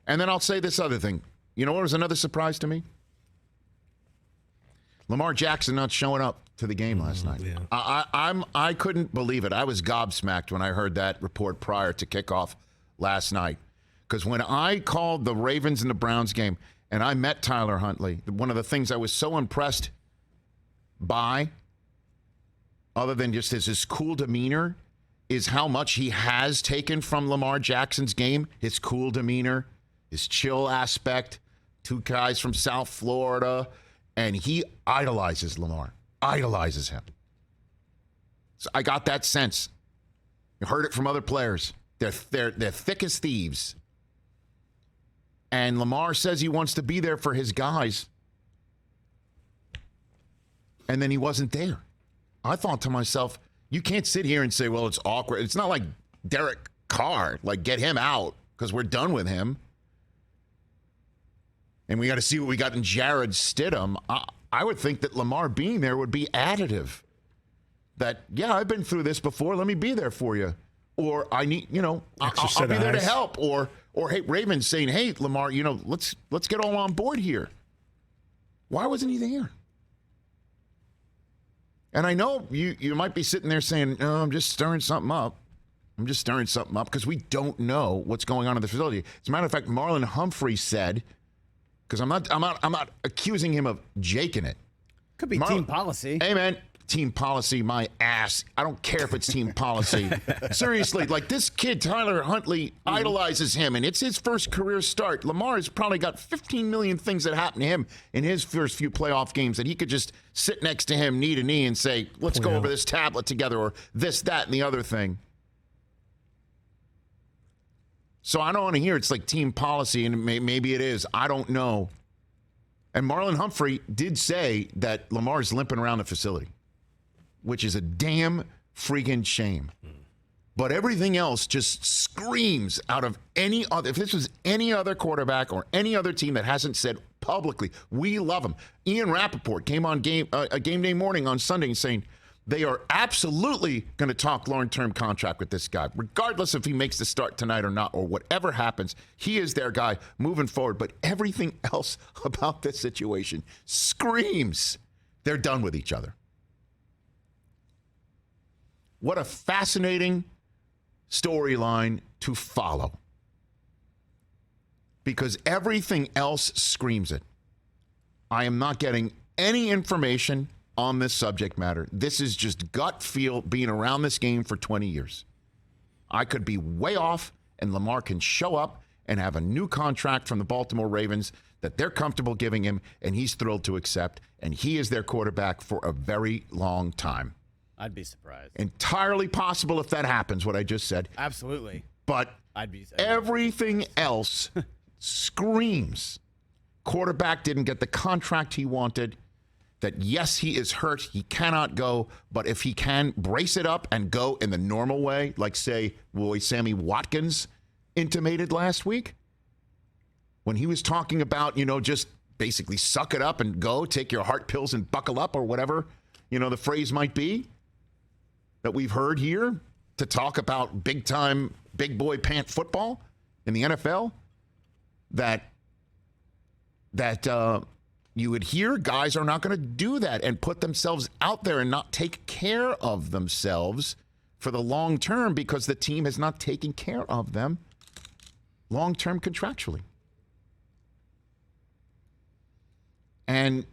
And then I'll say this other thing. You know what was another surprise to me? Lamar Jackson not showing up to the game last night. Yeah. I couldn't believe it. I was gobsmacked when I heard that report prior to kickoff last night. Because when I called the Ravens and the Browns game and I met Tyler Huntley, one of the things I was so impressed by, other than just his cool demeanor, is how much he has taken from Lamar Jackson's game. His cool demeanor, his chill aspect, two guys from South Florida, and he idolizes Lamar, idolizes him. So I got that sense. You heard it from other players. They're thick as thieves. And Lamar says he wants to be there for his guys. And then he wasn't there. I thought to myself, you can't sit here and say, well, it's awkward. It's not like Derek Carr, like get him out because we're done with him. And we got to see what we got in Jared Stidham. I would think that Lamar being there would be additive. That, yeah, I've been through this before. Let me be there for you. Or I need, I'll be there to help. Or hey, Ravens saying, hey, Lamar, let's get all on board here. Why wasn't he there? And I know you might be sitting there saying, no, I'm just stirring something up. I'm just stirring something up because we don't know what's going on in the facility. As a matter of fact, Marlon Humphrey said, because I'm not accusing him of jaking it. Could be team policy. Hey, man. Team policy, my ass. I don't care if it's team policy. Seriously, like this kid, Tyler Huntley, idolizes him, and it's his first career start. Lamar has probably got 15 million things that happened to him in his first few playoff games that he could just sit next to him knee to knee and say, let's go over this tablet together, or this, that, and the other thing. So I don't want to hear it's like team policy, and maybe it is. I don't know. And Marlon Humphrey did say that Lamar's limping around the facility, which is a damn freaking shame. But everything else just screams out of any other. If this was any other quarterback or any other team that hasn't said publicly, we love him. Ian Rappaport came on game day morning on Sunday saying they are absolutely going to talk long-term contract with this guy, regardless if he makes the start tonight or not, or whatever happens. He is their guy moving forward. But everything else about this situation screams they're done with each other. What a fascinating storyline to follow. Because everything else screams it. I am not getting any information on this subject matter. This is just gut feel being around this game for 20 years. I could be way off, and Lamar can show up and have a new contract from the Baltimore Ravens that they're comfortable giving him, and he's thrilled to accept, and he is their quarterback for a very long time. I'd be surprised. Entirely possible if that happens, what I just said. Absolutely. But everything else screams quarterback didn't get the contract he wanted, that yes, he is hurt, he cannot go, but if he can brace it up and go in the normal way, like, say, Sammy Watkins intimated last week, when he was talking about, just basically suck it up and go, take your heart pills and buckle up, or whatever, the phrase might be, that we've heard here to talk about big-time, big boy pant football in the NFL, that you would hear guys are not going to do that and put themselves out there and not take care of themselves for the long term because the team has not taken care of them long-term contractually. And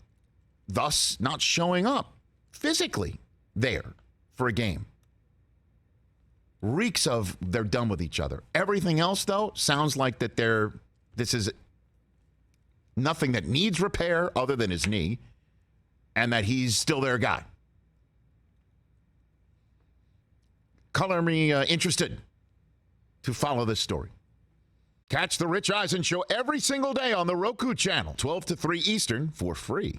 thus not showing up physically there for a game. Reeks of they're done with each other. Everything else, though, sounds like that this is nothing that needs repair other than his knee, and that he's still their guy. Color me interested to follow this story. Catch the Rich Eisen Show every single day on the Roku channel, 12 to 3 Eastern, for free.